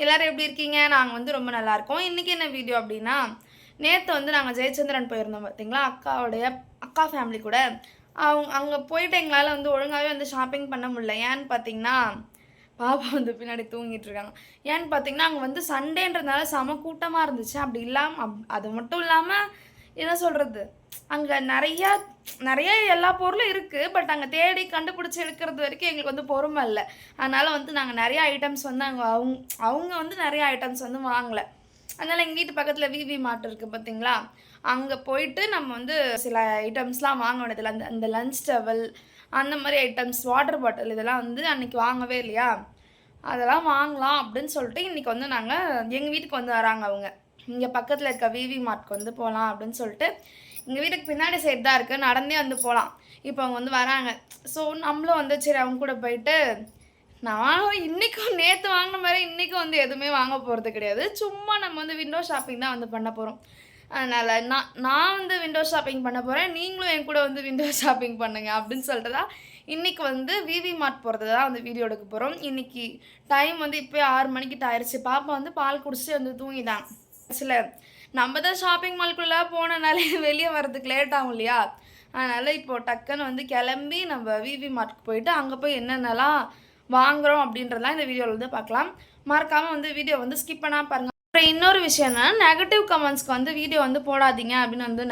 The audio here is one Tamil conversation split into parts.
எல்லாரும் எப்படி இருக்கீங்க? நாங்க வந்து ரொம்ப நல்லாயிருக்கோம். இன்னைக்கு என்ன வீடியோ அப்டின்னா, நேத்து வந்து நாங்க ஜெயச்சந்திரன் போயிருந்தோம் பார்த்தீங்களா? அக்கா ஃபேமிலி கூட. அங்க போயிட்டு எங்களால வந்து ஒழுங்காவே வந்து ஷாப்பிங் பண்ண முடியல. ஏன்னு பார்த்தீங்கன்னா, பாப்பா வந்து பின்னாடி தூங்கிட்டு இருக்காங்க. ஏன்னு பார்த்தீங்கன்னா, அங்க வந்து சண்டேன்றதுனால செம கூட்டமா இருந்துச்சு. அப்படி இல்லாம அது மட்டும் இல்லாம என்ன சொல்றது? அங்க நெறையா நெறைய எல்லா பொருளும் இருக்கு. பட் அங்க தேடி கண்டுபிடிச்சு எடுக்கிறது வரைக்கும் எங்களுக்கு வந்து பொறுமை இல்ல. அதனால வந்து நாங்க நெறைய ஐட்டம்ஸ் வந்து அவங்க வந்து நெறைய ஐட்டம்ஸ் வந்து வாங்கல. அதனால எங்க வீட்டு பக்கத்துல விவி மார்ட் இருக்கு பார்த்தீங்களா? அங்க போயிட்டு நம்ம வந்து சில ஐட்டம்ஸ்லாம் வாங்க வேண்டியதில்ல. அந்த அந்த லஞ்ச் டவல் அந்த மாரி ஐட்டம்ஸ், வாட்டர் பாட்டில் இதெல்லாம் வந்து அன்னைக்கு வாங்கவே இல்லையா? அதெல்லாம் வாங்கலாம் அப்படின்னு சொல்லிட்டு இன்னைக்கு வந்து நாங்க எங்க வீட்டுக்கு வந்து வராங்க அவங்க. இங்க பக்கத்துல இருக்க விவி மார்ட்க்கு வந்து போலாம் அப்படின்னு சொல்லிட்டு, எங்க வீட்டுக்கு பின்னாடி சைடு தான் இருக்கு. நடந்தே வந்து போலாம். இப்போ அவங்க வந்து வராங்க. ஸோ நம்மளும் வந்து சரி அவங்க கூட போயிட்டு நான் இன்னைக்கும் நேத்து வாங்குன மாரி இன்னைக்கும் வந்து எதுவுமே வாங்க போறது கிடையாது. சும்மா நம்ம வந்து விண்டோ ஷாப்பிங் தான் வந்து பண்ண போறோம். அதனால நான் வந்து விண்டோ ஷாப்பிங் பண்ண போறேன். நீங்களும் என் கூட வந்து விண்டோ ஷாப்பிங் பண்ணுங்க அப்படின்னு சொல்லிட்டு தான் இன்னைக்கு வந்து விவி மார்ட் போறது தான் வந்து வீடியோ எடுக்க போறோம். இன்னைக்கு டைம் வந்து இப்பயே 6 மணிக்கிட்ட ஆயிருச்சு. பாப்பா வந்து பால் குடிச்சுட்டு வந்து தூங்கிட்டாங்க. சில நம்ம தான் ஷாப்பிங் மால்குள்ள போனனாலே வெளிய வரதுக்கு லேட் ஆகும் இல்லையா? அதனால இப்போ டக்குன்னு வந்து கிளம்பி நம்ம விவி மார்ட்க்கு போயிட்டு அங்க போய் என்னென்னலாம் வாங்குறோம் அப்படின்றதெல்லாம் இந்த வீடியோல வந்து பார்க்கலாம். மறக்காம வந்து வீடியோ வந்து ஸ்கிப் பண்ணாம பாருங்க. அப்புறம் இன்னொரு விஷயம் என்னன்னா, நெகட்டிவ் கமெண்ட்ஸ்க்கு வந்து வீடியோ வந்து போடாதீங்க அப்படின்னு வந்து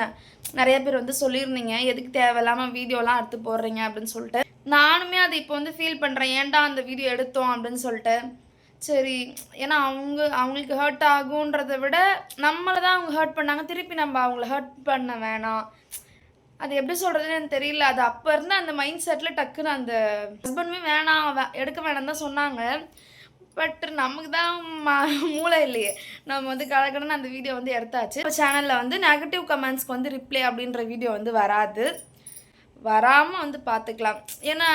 நெறைய பேர் வந்து சொல்லியிருந்தீங்க. எதுக்கு தேவையில்லாம வீடியோலாம் எடுத்து போடுறீங்க அப்படின்னு சொல்லிட்டு. நானுமே அதை இப்போ வந்து ஃபீல் பண்றேன். ஏன்டா அந்த வீடியோ எடுத்தோம் அப்படின்னு சொல்லிட்டு. சரி, ஏன்னா அவங்களுக்கு ஹர்ட் ஆகுன்றத விட நம்மள தான் அவங்க ஹர்ட் பண்ணாங்க. திருப்பி நம்ம அவங்கள ஹர்ட் பண்ண வேணாம். அது எப்படி சொல்றதுன்னு எனக்கு தெரியல. அது அப்ப இருந்த அந்த மைண்ட் செட்ல டக்குன்னு அந்த ஹஸ்பண்டுமே வேணாம் எடுக்க வேணாம்னு தான் சொன்னாங்க. பட் நமக்கு தான் மூளை இல்லையே. நம்ம வந்து கடகடன்னு அந்த வீடியோ வந்து எடுத்தாச்சு. இப்போ சேனல்ல வந்து நெகட்டிவ் கமெண்ட்ஸ்க்கு வந்து ரிப்ளை அப்படின்ற வீடியோ வந்து வராது. வராம வந்து பார்த்துக்கலாம். ஏன்னா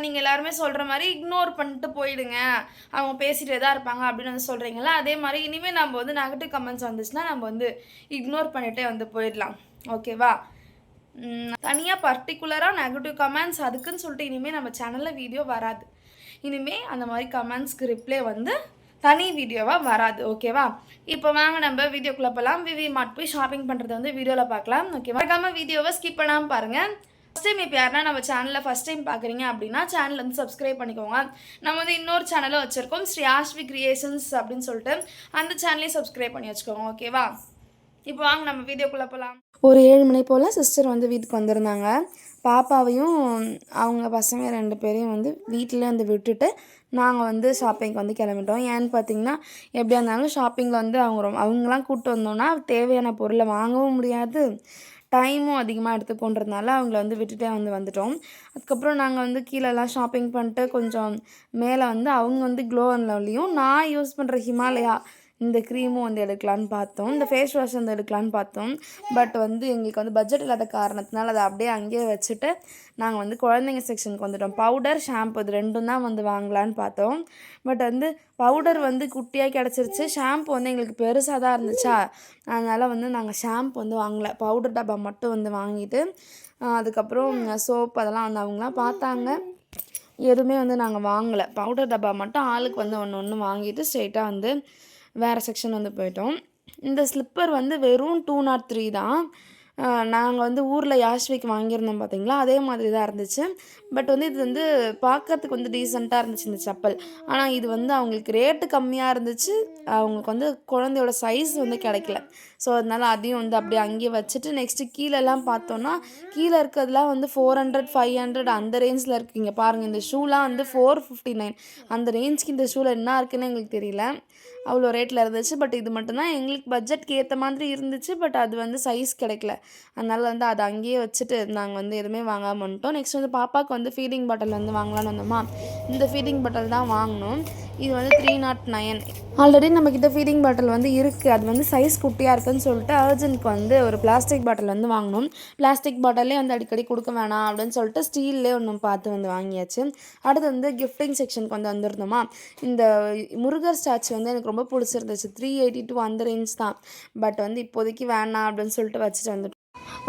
நீங்க எல்லாருமே சொல்ற மாரி இக்னோர் பண்ணிட்டு போயிடுங்க. அவங்க பேசிட்டே தான் இருப்பாங்க அப்படின்னு வந்து சொல்றீங்கல்ல. அதே மாரி இனிமே நம்ம வந்து நெகட்டிவ் கமெண்ட்ஸ் வந்துச்சுன்னா நம்ம வந்து இக்னோர் பண்ணிட்டே வந்து போயிடலாம். ஓகேவா? தனியா பர்ட்டிகுலரா நெகட்டிவ் கமெண்ட்ஸ் அதுக்குன்னு சொல்லிட்டு இனிமே நம்ம சேனல்ல வீடியோ வராது. இனிமே அந்த மாதிரி கமெண்ட்ஸ்க்கு ரிப்ளை வந்து தனி வீடியோவா வராது. ஓகேவா? இப்போ வாங்க நம்ம வீடியோக்குள்ள போலாம். விவி மார்ட் போய் ஷாப்பிங் பண்றத வந்து வீடியோல பார்க்கலாம். ஓகேவா? மறக்காம வீடியோவை ஸ்கிப் பண்ணாம பாருங்க. ஃபர்ஸ்ட் டைம் இப்போ யாருன்னா நம்ம சேனலை ஃபர்ஸ்ட் டைம் பார்க்குறீங்க அப்படின்னா சேனல் வந்து சப்ஸ்கிரைப் பண்ணிக்கோங்க. நம்ம வந்து இன்னொரு சேனலும் வச்சுருக்கோம், ஸ்ரீ ஆஷ்வி கிரியேஷன்ஸ் அப்படின்னு சொல்லிட்டு. அந்த சேனலையும் சப்ஸ்கிரைப் பண்ணி வச்சுக்கோங்க. ஓகேவா? இப்போ வாங்க நம்ம வீடியோக்குள்ளே போகலாம். ஒரு 7 மணி போல் சிஸ்டர் வந்து வீட்டுக்கு வந்திருந்தாங்க. பாப்பாவையும் அவங்க பசங்க 2 பேரையும் வந்து வீட்டிலே வந்து விட்டுட்டு நாங்கள் வந்து ஷாப்பிங்க்கு வந்து கிளம்பிட்டோம். ஏன்னு பார்த்தீங்கன்னா, எப்படியா இருந்தாலும் ஷாப்பிங்கில் வந்து அவங்களாம் கூப்பிட்டு வந்தோன்னா தேவையான பொருளை வாங்கவும் முடியாது, டைமும் அதிகமாக எடுத்துக்கொண்டதுனால அவங்கள வந்து விட்டுட்டே வந்துட்டோம். அதுக்கப்புறம் நாங்கள் வந்து கீழெல்லாம் ஷாப்பிங் பண்ணிட்டு கொஞ்சம் மேலே வந்து அவங்க வந்து க்ளோ அண்ட் லவ்லியும் நான் யூஸ் பண்ணுற ஹிமாலயா இந்த க்ரீமும் வந்து எடுக்கலான்னு பார்த்தோம். இந்த ஃபேஸ் வாஷ் வந்து எடுக்கலான்னு பார்த்தோம். பட் வந்து எங்களுக்கு வந்து பட்ஜெட் இல்லாத காரணத்தினால அதை அப்படியே அங்கேயே வச்சுட்டு நாங்கள் வந்து குழந்தைங்க செக்ஷனுக்கு வந்துட்டோம். பவுடர், ஷாம்பு இது 2ம் தான் வந்து வாங்கலான்னு பார்த்தோம். பட் வந்து பவுடர் வந்து குட்டியாக கிடச்சிருச்சு. ஷாம்பு வந்து எங்களுக்கு பெருசாக தான் இருந்துச்சா, அதனால் வந்து நாங்கள் ஷாம்பு வந்து வாங்கலை. பவுடர் டப்பா மட்டும் வந்து வாங்கிட்டு அதுக்கப்புறம் சோப் அதெல்லாம் வந்து அவங்களாம் பார்த்தாங்க. எதுவுமே வந்து நாங்கள் வாங்கலை. பவுடர் டப்பா மட்டும் ஆளுக்கு வந்து ஒன்று ஒன்று வாங்கிட்டு ஸ்ட்ரெயிட்டாக வந்து வேறு செக்ஷன் வந்து போயிட்டோம். இந்த ஸ்லிப்பர் வந்து வெறும் 203 தான். நாங்கள் வந்து ஊரில் யாஷ்விக்கு வாங்கியிருந்தோம் பார்த்தீங்களா, அதே மாதிரி தான் இருந்துச்சு. பட் வந்து இது வந்து பார்க்கறதுக்கு வந்து டீசெண்டாக இருந்துச்சு இந்த செப்பல். ஆனால் இது வந்து அவங்களுக்கு ரேட்டு கம்மியாக இருந்துச்சு. அவங்களுக்கு வந்து குழந்தையோட சைஸ் வந்து கிடைக்கல. ஸோ அதனால் அதையும் வந்து அப்படியே அங்கேயே வச்சுட்டு நெக்ஸ்ட்டு கீழெல்லாம் பார்த்தோன்னா, கீழே இருக்கிறதுலாம் வந்து 400, 500 அந்த ரேஞ்சில் இருக்குங்க. பாருங்கள், இந்த ஷூலாம் வந்து 459 அந்த ரேஞ்சுக்கு இந்த ஷூவில் என்ன இருக்குன்னு எங்களுக்கு தெரியல. அவ்வளோ ரேட்டில் இருந்துச்சு. பட் இது மட்டும்தான் எங்களுக்கு பட்ஜெட்க்கு ஏற்ற மாதிரி இருந்துச்சு. பட் அது வந்து சைஸ் கிடைக்கல. அதனால் வந்து அதை அங்கேயே வச்சுட்டு நாங்கள் வந்து எதுவுமே வாங்காமல் வந்துட்டோம். நெக்ஸ்ட் வந்து பாப்பாவுக்கு வந்து ஃபீடிங் பாட்டில் வந்து வாங்கலான்னு வந்தோமா, இந்த ஃபீடிங் பாட்டில் தான் வாங்கினோம். இது வந்து 309. ஆல்ரெடி நம்மக்கிட்ட ஃபீடிங் பாட்டில் வந்து இருக்குது. அது வந்து சைஸ் குட்டியாக இருக்குன்னு சொல்லிட்டு அர்ஜென்ட்க்கு வந்து ஒரு பிளாஸ்டிக் பாட்டில் வந்து வாங்கினோம். பிளாஸ்டிக் பாட்டிலே வந்து அடிக்கடி கொடுக்க வேணாம் அப்படின்னு சொல்லிட்டு ஸ்டீல்லே ஒன்று பார்த்து வந்து வாங்கியாச்சு. அடுத்து வந்து கிஃப்டிங் செக்ஷனுக்கு வந்து வந்திருந்தோமா, இந்த முருகர் ஸ்டாச்சு வந்து எனக்கு ரொம்ப பிடிச்சிருந்துச்சு. 382 அந்த ரேஞ்ச் தான். பட் வந்து இப்போதைக்கு வேணாம் அப்படின்னு சொல்லிட்டு வச்சுட்டு வந்துட்டோம்.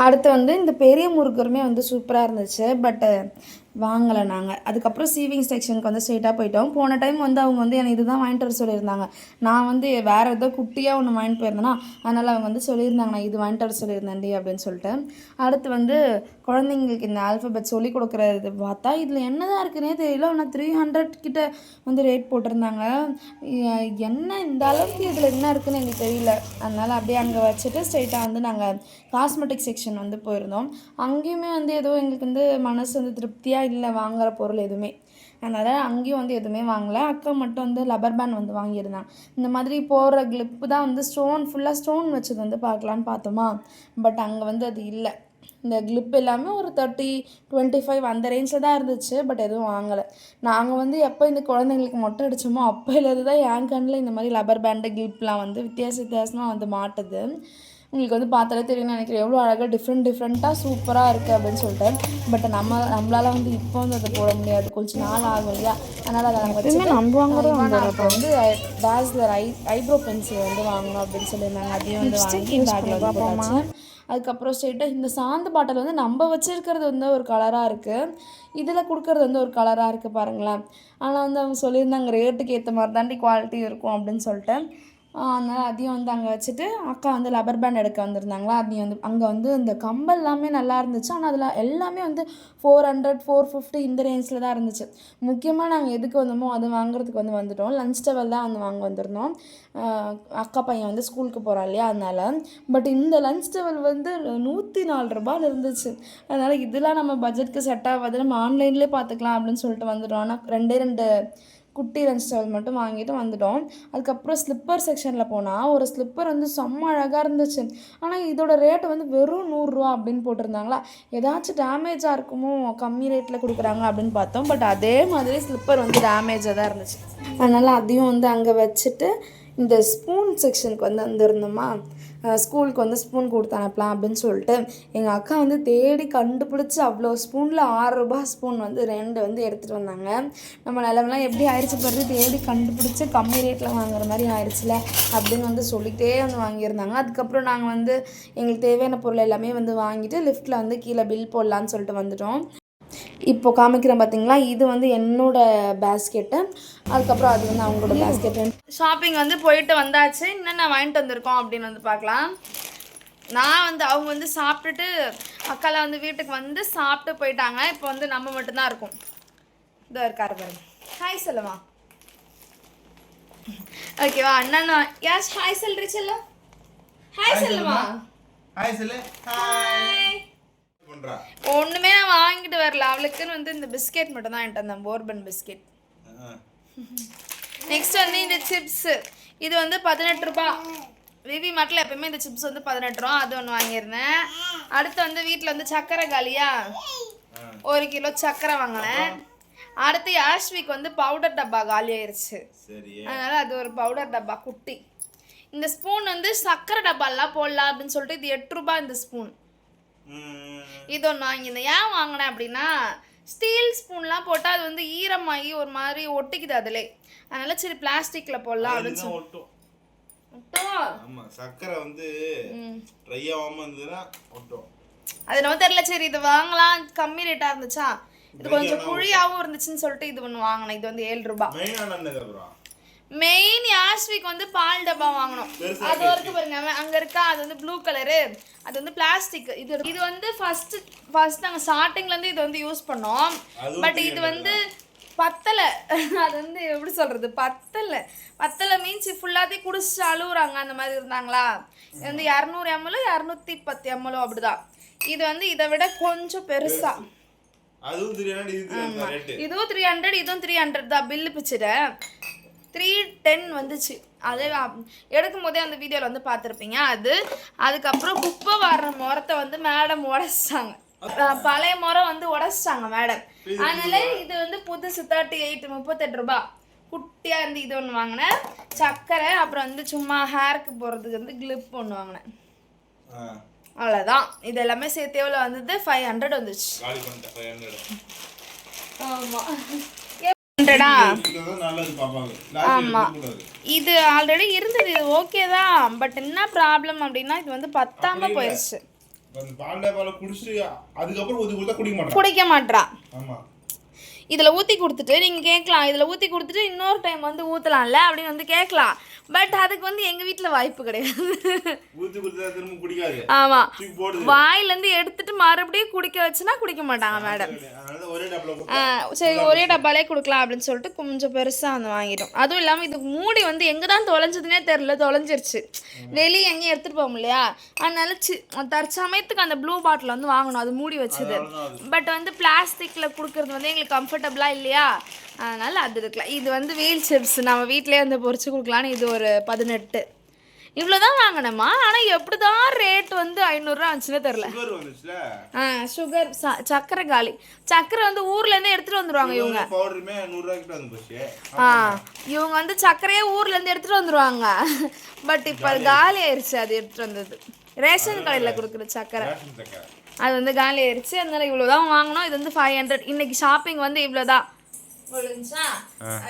அடுத்து வந்து இந்த பெரிய முருகருமே வந்து சூப்பராக இருந்துச்சு. பட்டு வாங்கலை நாங்கள். அதுக்கப்புறம் சீவிங் செக்ஷனுக்கு வந்து ஸ்ட்ரெயிட்டாக போயிட்டோம். போன டைம் வந்து அவங்க வந்து என்னை இதுதான் வாங்கிட்டு வர சொல்லியிருந்தாங்க. நான் வந்து வேறு ஏதோ குட்டியாக ஒன்று வாங்கிட்டு போயிருந்தேன்னா, அதனால் அவங்க வந்து சொல்லியிருந்தாங்க நான் இது வாங்கிட்டு வர சொல்லியிருந்தேன்டி அப்படின்னு சொல்லிட்டு. அடுத்து வந்து குழந்தைங்களுக்கு இந்த ஆல்ஃபபெட் சொல்லிக் கொடுக்குறது பார்த்தா இதில் என்ன தான் இருக்குன்னே தெரியல. ஆனால் 300 கிட்ட வந்து ரேட் போட்டிருந்தாங்க. என்ன இந்த அளவுக்கு இதில் என்ன இருக்குன்னு எங்களுக்கு தெரியல. அதனால் அப்படியே அங்கே வச்சுட்டு ஸ்ட்ரெயிட்டாக வந்து நாங்கள் காஸ்மெட்டிக் செக்ஷன் வந்து போயிருந்தோம். அங்கேயுமே வந்து ஏதோ எங்களுக்கு வந்து மனசு வந்து திருப்தியாக இல்லை வாங்குகிற பொருள் எதுவுமே. அதனால் அங்கேயும் வந்து எதுவுமே வாங்கலை. அக்கா மட்டும் வந்து லப்பர் பேண்ட் வந்து வாங்கியிருந்தாங்க. இந்த மாதிரி போடுற கிளிப்பு தான் வந்து ஃபுல்லாக ஸ்டோன் வச்சது வந்து பார்க்கலான்னு பார்த்தோமா, பட் அங்கே வந்து அது இல்லை. இந்த கிளிப் எல்லாமே ஒரு 30, 25 அந்த ரேஞ்சில் தான் இருந்துச்சு. பட் எதுவும் வாங்கலை. நாங்கள் வந்து எப்போ இந்த குழந்தைங்களுக்கு மொட்டை அடித்தோமோ அப்போலேருந்து தான் என் கண்ணில் இந்த மாதிரி லப்பர் பேண்டு கிளிப்லாம் வந்து வித்தியாசமாக வந்து மாட்டுது. உங்களுக்கு வந்து பார்த்தாலே தெரியும் நினைக்கிறேன் எவ்வளோ அழகாக டிஃப்ரெண்ட்டாக சூப்பராக இருக்குது அப்படின்னு சொல்லிட்டு. பட் நம்மளால் வந்து இப்போ வந்து அதை போட முடியாது, கொஞ்சம் நாள் ஆகும் இல்லையா. அதனால் அதை நாங்கள் வச்சுட்டு அப்போ வந்து டாஸ்லர் ஐப்ரோ பென்சில் வந்து வாங்கணும் அப்படின்னு சொல்லியிருந்தாங்க. அதையும் வந்து வாங்கி பேக்கில் வந்து போட்டாச்சு. அதுக்கப்புறம் ஸ்ட்ரெயிட்டாக இந்த சாந்து பாட்டில் வந்து நம்ம வச்சுருக்கிறது வந்து ஒரு கலராக இருக்குது, இதில் கொடுக்குறது வந்து ஒரு கலராக இருக்குது பாருங்களேன். ஆனால் வந்து அவங்க சொல்லியிருந்தாங்க ரேட்டுக்கு ஏற்ற மாதிரி தாண்டி குவாலிட்டி இருக்கும் அப்படின்னு சொல்லிட்டு. அதனால் அதையும் வந்து அங்கே வச்சுட்டு அக்கா வந்து லப்பர் பேண்ட் எடுக்க வந்திருந்தாங்களா, அதையும் வந்து அங்கே வந்து இந்த கம்பல் எல்லாமே நல்லா இருந்துச்சு. ஆனால் அதில் எல்லாமே வந்து 400, 450 இந்த ரேஞ்சில் தான் இருந்துச்சு. முக்கியமாக நாங்கள் எதுக்கு வந்தோமோ அது வாங்குறதுக்கு வந்து வந்துட்டோம். லன்ச் டவல் தான் வந்து வாங்க வந்திருந்தோம். அக்கா பையன் வந்து ஸ்கூலுக்கு போகிறான் இல்லையா, அதனால். பட் இந்த லன்ச் டவல் வந்து 104 ரூபாயில் இருந்துச்சு. அதனால் இதெல்லாம் நம்ம பட்ஜெட்டுக்கு செட் ஆகாது, நம்ம ஆன்லைன்லேயே பார்த்துக்கலாம் அப்படின்னு சொல்லிட்டு வந்துட்டோம். ஆனால் 2 குட்டி லன்ச் டவல் மட்டும் வாங்கிட்டு வந்துட்டோம். அதுக்கப்புறம் ஸ்லிப்பர் செக்ஷனில் போனால் ஒரு ஸ்லிப்பர் வந்து செம்ம அழகாக இருந்துச்சு. ஆனால் இதோட ரேட்டு வந்து வெறும் 100 ரூபா அப்படின்னு போட்டிருந்தாங்களா, ஏதாச்சும் டேமேஜாக இருக்குமோ கம்மி ரேட்டில் கொடுக்குறாங்க அப்படின்னு பார்த்தோம். பட் அதே மாதிரி ஸ்லிப்பர் வந்து டேமேஜாக தான் இருந்துச்சு. அதனால் அதையும் வந்து அங்கே வச்சுட்டு இந்த ஸ்பூன் செக்ஷனுக்கு வந்து வந்திருந்தோமா, ஸ்கூலுக்கு வந்து ஸ்பூன் கொடுத்து அனுப்பலாம் அப்படின்னு சொல்லிட்டு எங்கள் அக்கா வந்து தேடி கண்டுபிடிச்சி அவ்வளோ ஸ்பூனில் 6 ரூபா ஸ்பூன் வந்து 2 வந்து எடுத்துகிட்டு வந்தாங்க. நம்ம நிலமெல்லாம் எப்படி ஆயிடுச்சு பாரு, தேடி கண்டுபிடிச்சி கம்மி ரேட்டில் வாங்குற மாதிரி ஆயிடுச்சுல அப்படின்னு வந்து சொல்லிகிட்டே வந்து வாங்கியிருந்தாங்க. அதுக்கப்புறம் நாங்கள் வந்து எங்களுக்கு தேவையான பொருள் எல்லாமே வந்து வாங்கிட்டு லிஃப்ட்டில் வந்து கீழே பில் போடலான்னு சொல்லிட்டு வந்துட்டோம். இப்போ காமிக்கிறேன் பார்த்தீங்களா, இது வந்து என்னோடய பேஸ்கெட்டு, அதுக்கப்புறம் அது வந்து அவங்களோட பேஸ்கெட்டு. ஷாப்பிங் வந்து போயிட்டு வந்தாச்சு. என்னென்ன வாங்கிட்டு வந்திருக்கோம் அப்படின்னு வந்து பார்க்கலாம். நான் வந்து அவங்க வந்து சாப்பிட்டுட்டு அக்காலாம் வந்து வீட்டுக்கு வந்து சாப்பிட்டு போயிட்டாங்க. இப்போ வந்து நம்ம மட்டும்தான் இருக்கோம். இதோ இருக்காரு பாருங்க, ஹாய் சொல்லுமா. ஓகேவா அண்ணா யாஸ் ஹாய் சொல்றீ செல்லம், ஹாய் சொல்லுமா. ஹாய் சொல்லு. ஹாய். ஒண்ணுமே நான் வாங்கிட்டு வரல, அவளுக்குன்னு வந்து இந்த பிஸ்கெட் மட்டும் தான் என்கிட்ட வந்தேன், போர்பன் பிஸ்கெட். நெக்ஸ்ட் வந்து இந்த சிப்ஸ், இது வந்து 18 ரூபா. விவி மாட்டில் எப்பயுமே இந்த சிப்ஸ் வந்து 18 ரூபா, அது ஒன்று வாங்கியிருந்தேன். அடுத்து வந்து வீட்டில் வந்து சக்கரை காலியா, 1 கிலோ சக்கரை வாங்கினேன். அடுத்து யாஷ்விக்கு வந்து பவுடர் டப்பா காலி ஆயிடுச்சு, அதனால அது ஒரு பவுடர் டப்பா குட்டி. இந்த ஸ்பூன் வந்து சக்கரை டப்பாலாம் போடலாம் அப்படின்னு சொல்லிட்டு இது 8 ரூபா இந்த ஸ்பூன். இது ஒன்று வாங்கியிருந்தேன். ஏன் வாங்கினேன் அப்படின்னா, ஸ்டீல் ஸ்பூன்லாம் போட்டால் அது வந்து ஈரமாகி ஒரு மாதிரி ஒட்டிக்குது அதிலே, அதனால சரி பிளாஸ்டிக்கில் போடலாம் அப்படின்னு சொல்லி. சக்கரை வந்து ட்ரை ஆகாம இருந்ததுன்னா ஒட்டும். அது நம்ம தெரியல, சரி இது வாங்கலாம், கம்மி ரேட்டாக இருந்துச்சா, இது கொஞ்சம் குழியாகவும் இருந்துச்சுன்னு சொல்லிட்டு இது ஒன்று வாங்கினேன். இது வந்து 7 ரூபா. மெயின் யாஷ்விக்கு வந்து பால் டப்பா வாங்கணும், அது வரைக்கும் பாருங்க அங்க இருக்கா, அது வந்து ப்ளூ கலரு, அது வந்து பிளாஸ்டிக். இது வந்து ஃபர்ஸ்ட் நாங்கள் ஸ்டார்டிங்ல இருந்து இது வந்து யூஸ் பண்ணோம். பட் இது வந்து பத்தலை, அது வந்து எப்படி சொல்றது, பத்தலை மீன்ஸ் ஃபுல்லாத்தையும் குடிச்சிட்டு அழுகுறாங்க அந்த மாதிரி இருந்தாங்களா. இது வந்து 200 ml 210 ml அப்படிதான். இது வந்து இதை விட கொஞ்சம் பெருசா, இதுவும் 300 இதுவும் 300 தான். பில்லு பிச்சுட்டேன் 310 வந்துச்சு. அதே எடுக்கும் போதே அந்த வீடியோவில் வந்து பார்த்துருப்பீங்க. அதுக்கப்புறம் குப்பை வர்ற முறத்தை வந்து மேடம் உடச்சிட்டாங்க, பழைய முறம் வந்து உடச்சிட்டாங்க மேடம். அதனால இது வந்து புதுசு 38 ரூபா குட்டியாக இருந்து இது ஒன்று வாங்கினேன். சக்கரை, அப்புறம் வந்து சும்மா ஹேருக்கு போடுறதுக்கு வந்து கிளிப் ஒன்று வாங்கினேன். அவ்வளோதான். இது எல்லாமே சேர்த்து எவ்வளோ வந்தது, 500 வந்துச்சு. ஆமாம், ஆமா இது ஆல்ரெடி இருந்தது, இது ஓகே தான். பட் என்ன ப்ராப்ளம் அப்படின்னா இது வந்து பத்தாம போயிடுச்சு. குடிக்க மாட்டா. இதில் ஊற்றி கொடுத்துட்டு நீங்கள் கேட்கலாம், இதில் ஊற்றி கொடுத்துட்டு இன்னொரு டைம் வந்து ஊற்றலாம்ல அப்படின்னு வந்து கேட்கலாம். பட் அதுக்கு வந்து எங்கள் வீட்டில் வாய்ப்பு கிடையாது. ஆமாம், வாயிலேருந்து எடுத்துட்டு மறுபடியும் குடிக்க வச்சுன்னா குடிக்க மாட்டாங்க மேடம். சரி ஒரே டப்பாலே கொடுக்கலாம் அப்படின்னு சொல்லிட்டு கொஞ்சம் பெருசாக வந்து வாங்கிட்டோம். அதுவும் இல்லாமல் இதுக்கு மூடி வந்து எங்கே தான் தொலைஞ்சதுன்னே தெரில, தொலைஞ்சிருச்சு. வெளியே எங்கேயும் எடுத்துகிட்டு போகும் இல்லையா, அதனால தற்சமயத்துக்கு அந்த ப்ளூ பாட்டில் வந்து வாங்கணும், அது மூடி வச்சது. பட் வந்து பிளாஸ்டிக்கில் கொடுக்குறது வந்து எங்களுக்கு கம்ஃபர்டபுளாக இல்லையா, அதனால் அது இருக்கலாம். இது வந்து வீல் சிப்ஸ் நம்ம வீட்டிலே வந்து பொரிச்சு கொடுக்கலான்னு இது ஒரு 18. இவ்வளோ தான் வாங்கினேம்மா. ஆனால் எப்படி தான் ரேட் வந்து 500 ரூபா வந்துச்சுன்னே தெரில. சுகர் சர்க்கரை காலி. சர்க்கரை வந்து ஊர்லேருந்தே எடுத்துகிட்டு வந்துடுவாங்க இவங்க. இவங்க வந்து சர்க்கரையே ஊர்லேருந்து எடுத்துகிட்டு வந்துடுவாங்க. பட் இப்போ அது காலி ஆயிடுச்சு. அது எடுத்துகிட்டு வந்தது ரேஷன் கடையில் கொடுக்குற சர்க்கரை, அது வந்து காலி ஆயிடுச்சு. அதனால இவ்வளோ தான் வாங்கினோம். இது வந்து 500. இன்னைக்கு ஷாப்பிங் வந்து இவ்வளோ தான்.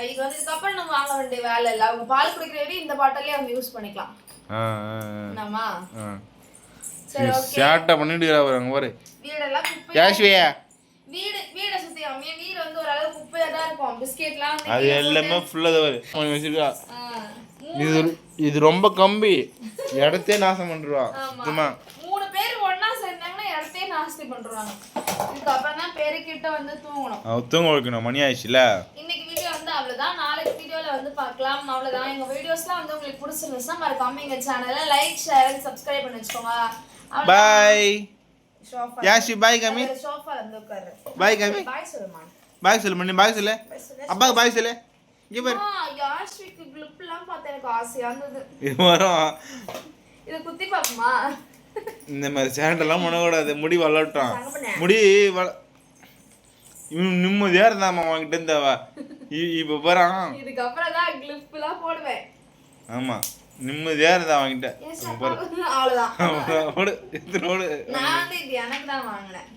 இது வந்து இதுக்கப்புறம் நம்ம வாங்க வேண்டிய வேலை இல்லை. அவங்க பால் குடிக்கிறவே இந்த பாட்டிலே அவங்க யூஸ் பண்ணிக்கலாம். வீடை சுத்தி வீடு வந்து ஒரு அளவு குப்பையா தான் இருக்கும். பிஸ்கெட்லாம் அது எல்லாமே ஃபுல்லா வச்சிருக்கா. இது ரொம்ப கம்பி, இடத்தையே நாசம் பண்ணிடுவா. சுத்தமா 3 பேர் ஒண்ணா சேர்ந்தாங்கன்னா இடத்தையே நாஸ்தி பண்றாங்க. இதுக்கப்புறம் தான் பேருக்கிட்ட வந்து தூங்க வைக்கணும். மணி ஆயிடுச்சுல. இன்னைக்கு வீடியோ வந்து அவ்வளவுதான். நாளைக்கு வீடியோல வந்து பார்க்கலாம். அவ்வளவுதான். எங்க வீடியோஸ்லாம் வந்து உங்களுக்கு பிடிச்சிருந்துச்சுன்னா மறக்காம எங்க சேனலை லைக், ஷேர் அண்ட் சப்ஸ்கிரைப் பண்ணி வச்சுக்கோங்க. பை. யாஷி பாய் கமி. சோஃபால வந்து உட்காரு. பாய் கமி. பாய் சொல்லுமா. பாய் சொல்லு மணி. பாய் சொல்லு. அப்பாக்கு பாய் சொல்லு. இங்க பாரு. யாஷிக்கு கிளிப்லாம் பார்த்து எனக்கு ஆசையா இருந்தது. இது வரும். இது குத்தி பாக்குமா? இந்த மாதிரி சேண்டெல்லாம் பண்ணக்கூடாது. முடி வளரட்டும். முடி நிம்மதியா இருந்தாமா வாங்கிட்டு இருந்தவா. இப்ப போறான். இதுக்கப்புறம் தான் கிளிப்லாம் போடுவேன். ஆமா, நிம்மதியா இருந்தா வாங்கிட்ட. அவ்வளவுதான். நான் வந்து இது எனக்கு தான் வாங்கினேன்.